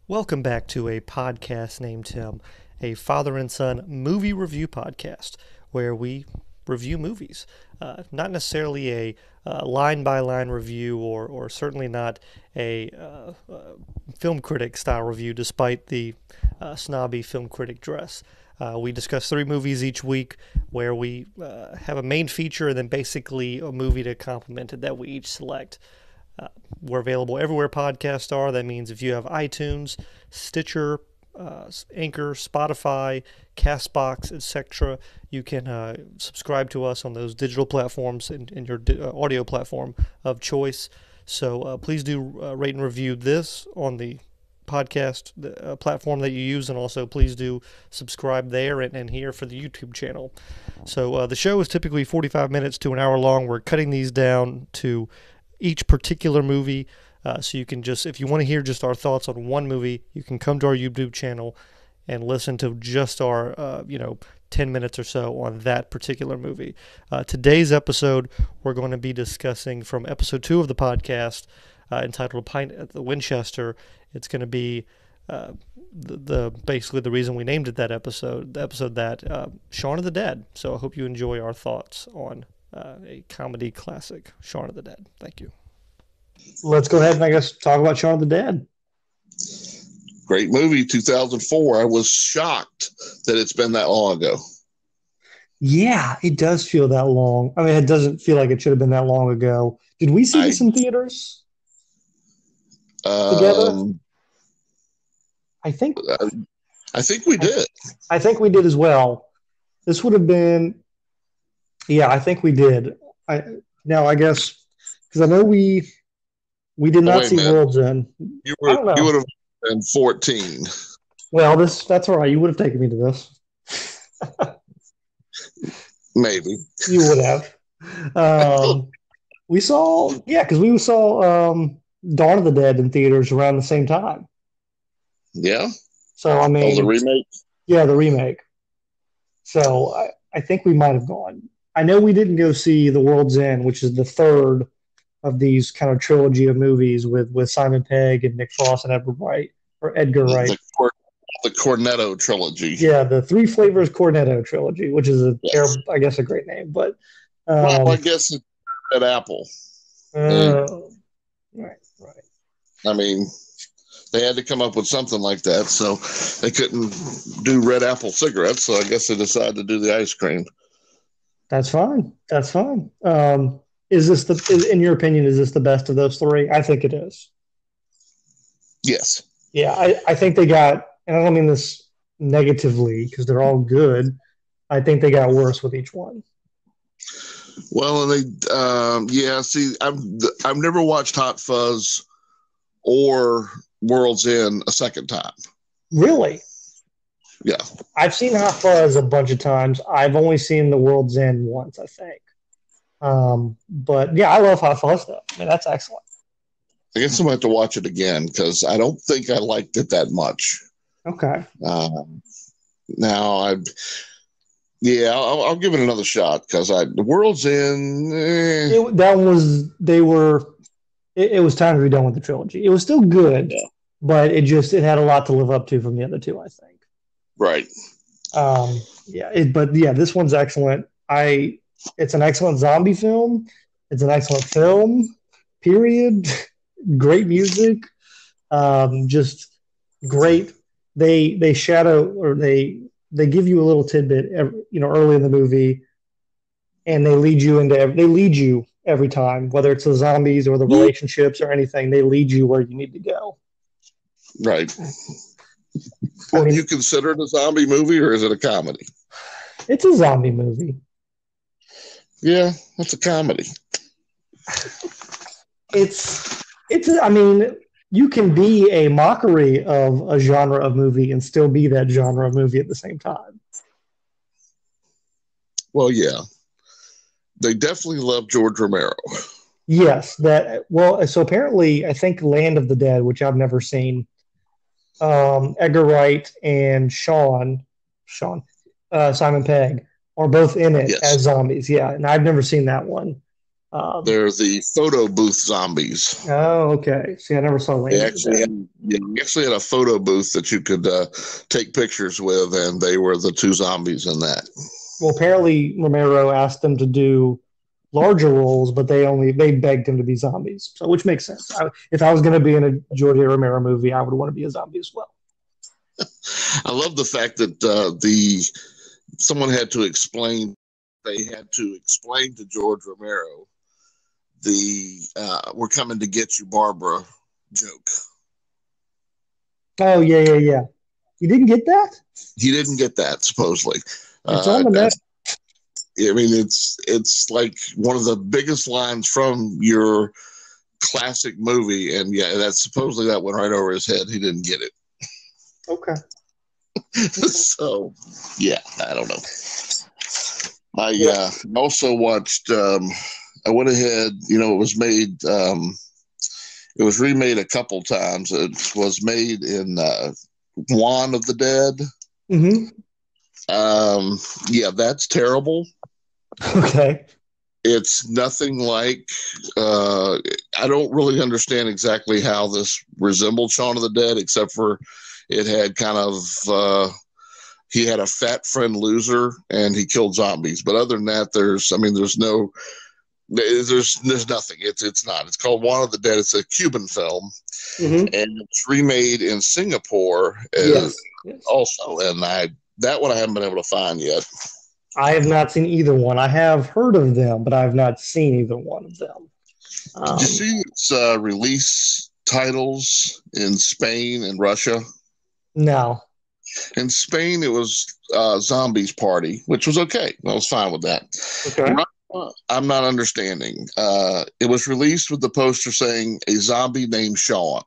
Welcome back to a podcast named Tim, a father and son movie review podcast where we review movies. Not necessarily a line by line review or certainly not a film critic style review, despite the snobby film critic dress. We discuss three movies each week where we have a main feature and then basically a movie to complement it that we each select. We're available everywhere podcasts are. That means if you have iTunes, Stitcher, Anchor, Spotify, Castbox, etc., you can subscribe to us on those digital platforms in your audio platform of choice. So please do rate and review this on the podcast platform that you use, and also please do subscribe there and here for the YouTube channel. So the show is typically 45 minutes to an hour long. We're cutting these down to each particular movie, so you can just, if you want to hear just our thoughts on one movie, you can come to our YouTube channel and listen to just our 10 minutes or so on that particular movie. Today's episode, we're going to be discussing from episode 2 of the podcast, entitled Pint at the Winchester. It's going to be basically the reason we named it that episode, the episode that Shaun of the Dead. So I hope you enjoy our thoughts on a comedy classic, Shaun of the Dead. Thank you. Let's go ahead and, I guess, talk about Shaun of the Dead. Great movie, 2004. I was shocked that it's been that long ago. Yeah, it does feel that long. I mean, it doesn't feel like it should have been that long ago. Did we see this in theaters together? I think we did. I think we did as well. This would have been, yeah, I think we did. I guess because I know we did not see World's End. You would have been 14. Well, that's all right. You would have taken me to this. Maybe you would have. We saw Dawn of the Dead in theaters around the same time. Yeah. So I mean, the remake. Yeah, the remake. So I think we might have gone. I know we didn't go see The World's End, which is the third of these kind of trilogy of movies with Simon Pegg and Nick Frost and Edgar Wright. The Cornetto trilogy. Yeah, the Three Flavors Cornetto trilogy, which is I guess a great name. But I guess it's Red Apple. Right. I mean, they had to come up with something like that, so they couldn't do Red Apple cigarettes. So I guess they decided to do the ice cream. That's fine. Is this in your opinion, is this the best of those three? I think it is. Yes. Yeah, I think they got, and I don't mean this negatively because they're all good. I think they got worse with each one. Well, and they, see, I've never watched Hot Fuzz or World's End a second time. Really? Yeah. I've seen Hot Fuzz a bunch of times. I've only seen The World's End once, I think. But yeah, I love Hot Fuzz though. I mean, that's excellent. I guess I'm going to have to watch it again because I don't think I liked it that much. Okay. Now I'll give it another shot because The World's End. It was time to be done with the trilogy. It was still good, but it had a lot to live up to from the other two, I think. Right. This one's excellent. It's an excellent zombie film. It's an excellent film, period. Great music. Just great. They shadow, or they give you a little tidbit, early in the movie, and they lead you every time, whether it's the zombies or the relationships or anything. They lead you where you need to go. Right. Would you consider it a zombie movie, or is it a comedy? It's a zombie movie. Yeah, it's a comedy. I mean, you can be a mockery of a genre of movie and still be that genre of movie at the same time. Well, yeah. They definitely love George Romero. Yes. So apparently, I think Land of the Dead, which I've never seen, Edgar Wright and Simon Pegg, are both in it as zombies. Yeah, and I've never seen that one. They're the photo booth zombies. Oh, okay. See, I never saw They Land of the actually Dead. had, yeah, they actually had a photo booth that you could take pictures with, and they were the two zombies in that. Well, apparently Romero asked them to do larger roles, but they begged him to be zombies. So, which makes sense. If I was going to be in a George A. Romero movie, I would want to be a zombie as well. I love the fact that the someone had to explain. They had to explain to George Romero the "We're coming to get you, Barbara" joke. Oh yeah, yeah, yeah. You didn't get that? He didn't get that supposedly. It's on the net. I mean, it's like one of the biggest lines from your classic movie, and yeah, that's supposedly that went right over his head. He didn't get it. Okay. So, yeah, I don't know. I also watched. I went ahead. It was made. It was remade a couple times. It was made in Juan of the Dead. Mm-hmm. Yeah, that's terrible. Okay. It's nothing like. I don't really understand exactly how this resembled Shaun of the Dead, except for it had kind of. He had a fat friend loser, and he killed zombies. But other than that, there's nothing. It's not. It's called Juan of the Dead. It's a Cuban film, Mm-hmm. and it's remade in Singapore Yes. also. And that one I haven't been able to find yet. I have not seen either one. I have heard of them, but I've not seen either one of them. Did you see its release titles in Spain and Russia? No. In Spain, it was Zombies Party, which was okay. I was fine with that. Okay. Russia, I'm not understanding. It was released with the poster saying a zombie named Shaun.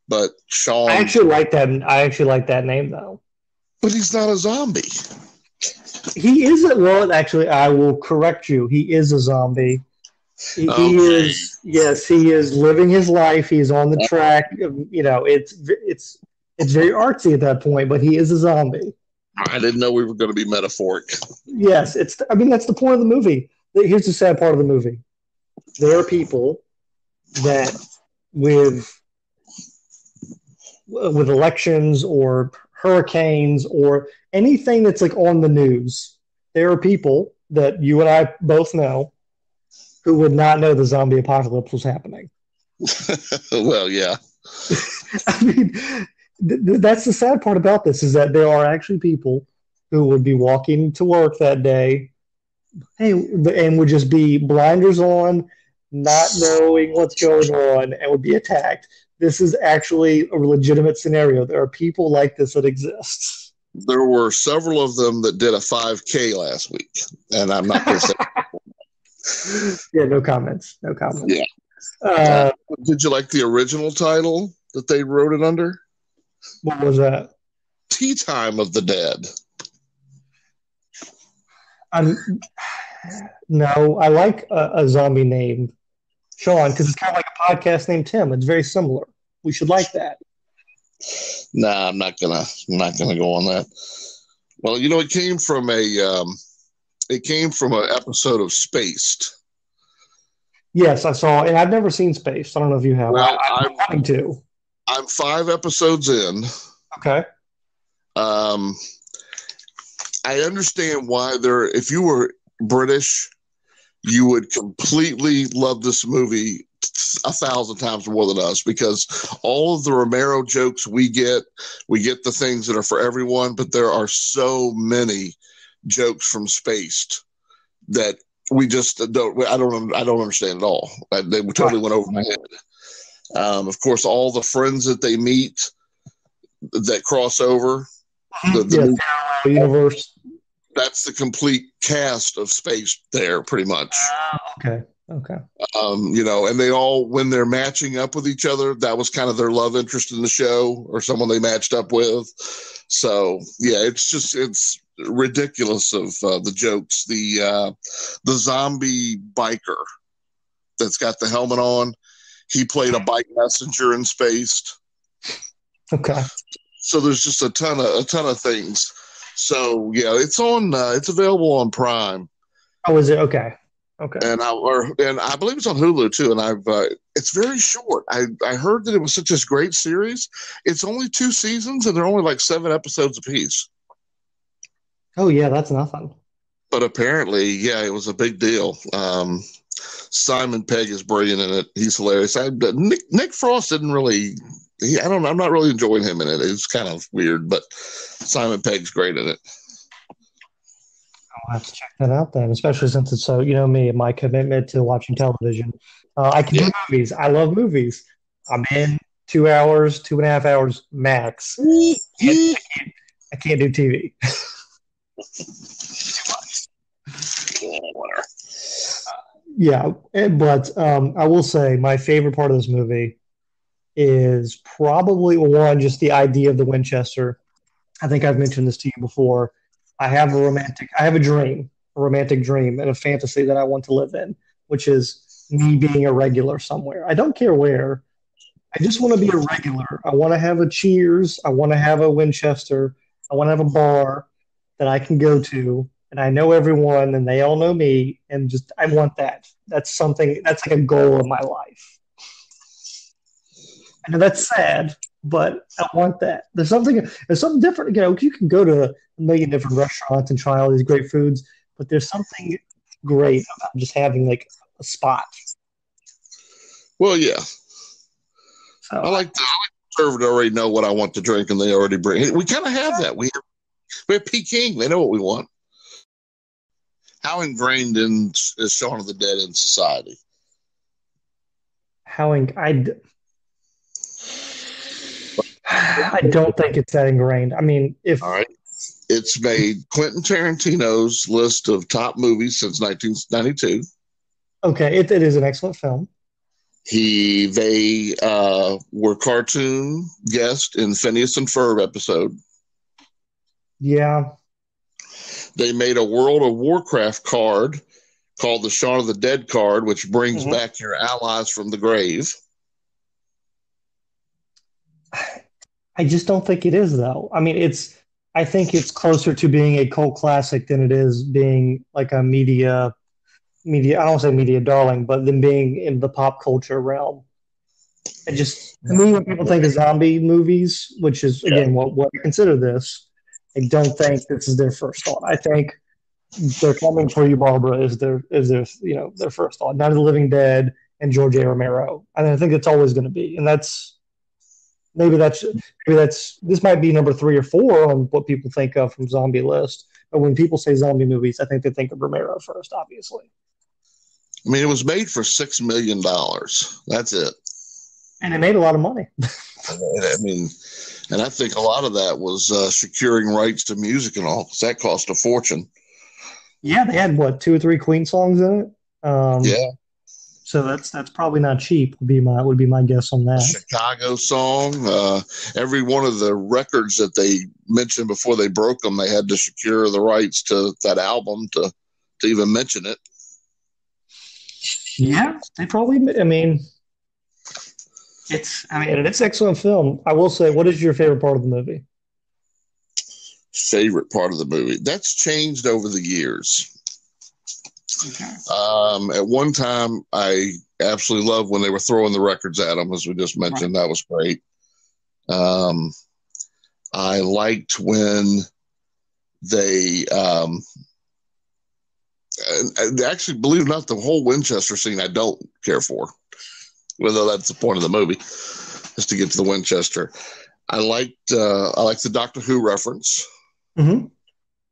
But Shaun. I actually like that. I actually like that name though. But he's not a zombie. He isn't. Well, actually, I will correct you. He is a zombie. He is. Yes, he is living his life. He's on the track. It's very artsy at that point, but he is a zombie. I didn't know we were going to be metaphoric. Yes, I mean, that's the point of the movie. Here's the sad part of the movie. There are people that with elections or hurricanes or anything that's like on the news, there are people that you and I both know who would not know the zombie apocalypse was happening. Well, yeah. I mean, that's the sad part about this is that there are actually people who would be walking to work that day, and would just be blinders on, not knowing what's going on, and would be attacked. This is actually a legitimate scenario. There are people like this that exist. There were several of them that did a 5K last week, and I'm not going to say. Yeah, no comments. No comments. Yeah. Did you like the original title that they wrote it under? What was that? Tea Time of the Dead. No, I like a zombie named Shaun because it's kind of like a podcast named Tim. It's very similar. We should like that. Nah, I'm not gonna go on that. Well, it came from an episode of Spaced. Yes, I saw, and I've never seen Spaced. I don't know if you have. Well, I'm wanting to. I'm 5 episodes in. Okay. I understand why if you were British, you would completely love this movie 1,000 times more than us, because all of the Romero jokes we get the things that are for everyone, but there are so many jokes from Spaced that we just don't. I don't understand at all. They totally went over my head. Of course, all the friends that they meet that cross over the universe. That's the complete cast of Spaced there, pretty much. Okay. And they all, when they're matching up with each other, that was kind of their love interest in the show or someone they matched up with. So yeah, it's ridiculous of the jokes. The zombie biker that's got the helmet on, he played a bike messenger in Spaced. Okay. So there's just a ton of things. So yeah, it's available on Prime. Oh, is it? Okay. Okay. and I believe it's on Hulu too. And it's very short. I heard that it was such a great series. It's only 2 seasons, and they're only like 7 episodes apiece. Oh yeah, that's nothing. But apparently, yeah, it was a big deal. Simon Pegg is brilliant in it. He's hilarious. Nick Frost didn't really. I don't. I'm not really enjoying him in it. It's kind of weird, but Simon Pegg's great in it. I'll have to check that out then, especially since it's so, me, my commitment to watching television. I can Yeah. do movies. I love movies. I'm in 2 hours, 2.5 hours max. I can't do TV. Yeah, but I will say my favorite part of this movie is probably one, just the idea of the Winchester. I think I've mentioned this to you before. I have a romantic dream and a fantasy that I want to live in, which is me being a regular somewhere. I don't care where. I just want to be a regular. I want to have a Cheers. I want to have a Winchester. I want to have a bar that I can go to, and I know everyone, and they all know me, and just I want that. That's like a goal of my life. I know that's sad, but I want that. There's something different. You can go to a million different restaurants and try all these great foods, but there's something great about just having like a spot. Well, yeah. So I like to serve to already know what I want to drink, and they already bring it. We kind of have that. We have Peking. They know what we want. How ingrained is Shaun of the Dead in society? how in, I don't think it's that ingrained. I mean, if All right. It's made Quentin Tarantino's list of top movies since 1992. okay, it is an excellent film. They were cartoon guest in Phineas and Ferb episode. Yeah, They made a World of Warcraft card called the Shaun of the Dead card, which brings mhm. back your allies from the grave. I just don't think it is though. I mean, I think it's closer to being a cult classic than it is being like a media. I don't say media darling, but then being in the pop culture realm. I just to me, when people think of zombie movies, which is Yeah. again what I consider this, I don't think this is their first thought. I think they're coming for you, Barbara. Is their their first thought? Night of the Living Dead and George A. Romero, and I think it's always going to be, and maybe that's this might be number 3 or 4 on what people think of from zombie list. But when people say zombie movies, I think they think of Romero first, obviously. I mean, it was made for $6 million. That's it. And it made a lot of money. I mean, and I think a lot of that was securing rights to music and all, because that cost a fortune. Yeah, they had what 2 or 3 Queen songs in it. Yeah. So that's probably not cheap. Would be my guess on that. Chicago song. Every one of the records that they mentioned before they broke them, they had to secure the rights to that album to even mention it. Yeah, they probably. I mean, it's an excellent film. I will say, what is your favorite part of the movie? Favorite part of the movie. That's changed over the years. Okay. At one time, I absolutely loved when they were throwing the records at them, as we just mentioned. Right. That was great. I liked when they actually, believe it or not, the whole Winchester scene I don't care for, whether that's the point of the movie, is to get to the Winchester. I liked the Doctor Who reference. Mm-hmm.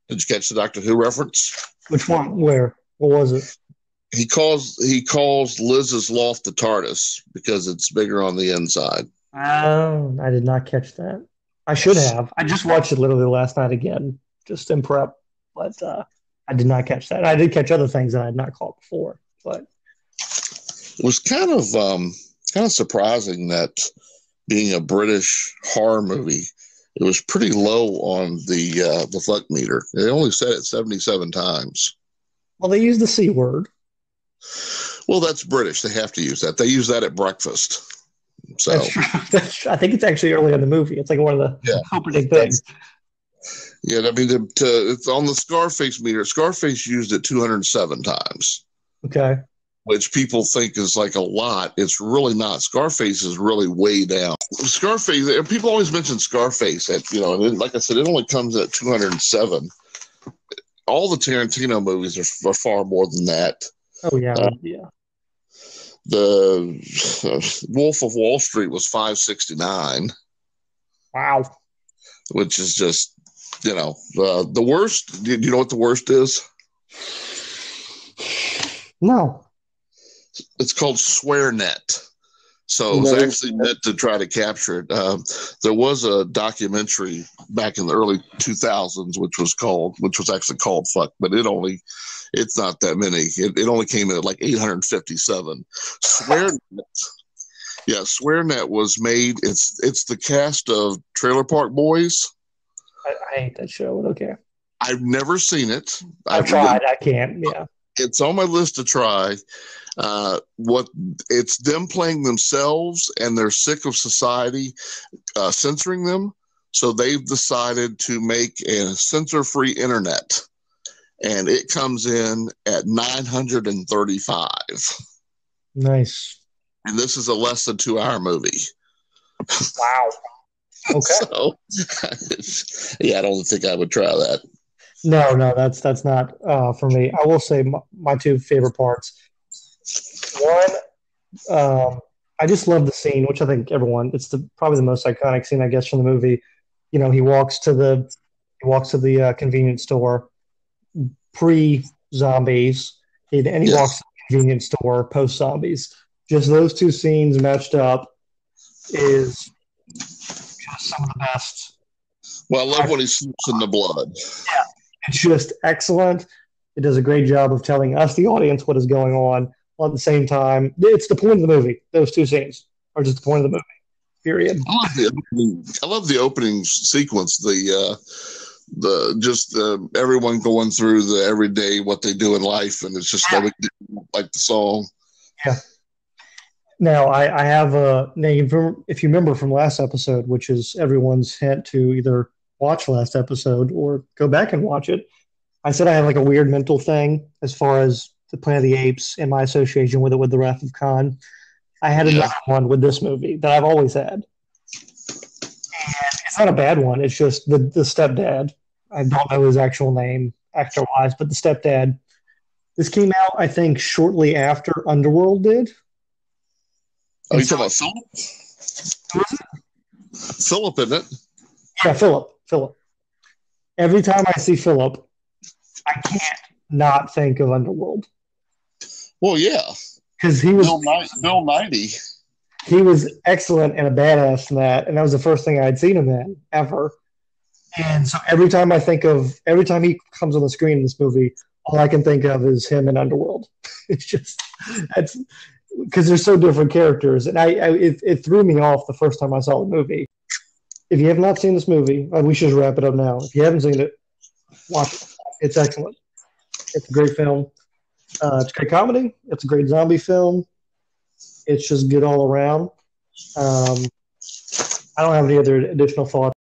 Did you catch the Doctor Who reference? Which one? Where? What was it? He calls Liz's loft the TARDIS because it's bigger on the inside. Oh, I did not catch that. I should have. I just watched it literally last night again, just in prep, but I did not catch that. I did catch other things that I had not caught before, but it was kind of surprising that being a British horror movie, it was pretty low on the fuck meter. They only said it 77 times. Well, they used the C word. Well, that's British. They have to use that. They use that at breakfast. So that's true. That's true. I think it's actually early in the movie. It's like one of the opening things. Yeah, I mean, it's on the Scarface meter. Scarface used it 207 times. Okay. which people think is like a lot. It's really not. Scarface is really way down. Scarface, people always mention Scarface at, and like I said, it only comes at 207. All the Tarantino movies are far more than that. Oh yeah, Uh, yeah. the Wolf of Wall Street was 569, Wow. which is just, the worst. Do you know what the worst is? No. It's called SwearNet. So it was No. actually meant to try to capture it. There was a documentary back in the early 2000s, which was actually called Fuck, but it's not that many. It only came in at like 857. SwearNet, yeah, SwearNet was made. It's the cast of Trailer Park Boys. I hate that show, but okay. I've never seen it. I've tried. I can't. Yeah. It's on my list to try. What it's them playing themselves, and they're sick of society censoring them, so they've decided to make a censor-free internet, and it comes in at 935. Nice. And this is a less than 2 hour movie. Wow. Okay. So, yeah, I don't think I would try that. No, that's not for me. I will say my two favorite parts. One, I just love the scene, which I think it's probably the most iconic scene, I guess, from the movie. He walks to the convenience store pre-zombies, and he Yes. walks to the convenience store post-zombies. Just those two scenes matched up is just some of the best. Well, I love when he slips in the blood. Yeah, it's just excellent. It does a great job of telling us, the audience, what is going on. While at the same time, it's the point of the movie. Those two scenes are just the point of the movie. Period. I love the opening sequence. Everyone going through the everyday what they do in life, and it's just like the song. Yeah. Now I have if you remember from last episode, which is everyone's hint to either watch last episode or go back and watch it. I said I have like a weird mental thing as far as the Planet of the Apes and my association with it with the Wrath of Khan. I had another one with this movie that I've always had. And it's not a bad one. It's just the stepdad. I don't know his actual name actor-wise, but the stepdad. This came out, I think, shortly after Underworld did. Oh, you talking about Philip? Who is it? Philip, isn't it? Yeah, Philip. Every time I see Philip, I can't not think of Underworld. Well, yeah. Because he was Bill 90. He was excellent and a badass in that, and that was the first thing I had seen him in ever. And so every time he comes on the screen in this movie, all I can think of is him in Underworld. It's just that's because they're so different characters, and it threw me off the first time I saw the movie. If you have not seen this movie, we should just wrap it up now. If you haven't seen it, watch it. It's excellent. It's a great film. It's a great comedy. It's a great zombie film. It's just good all around. I don't have any other additional thoughts.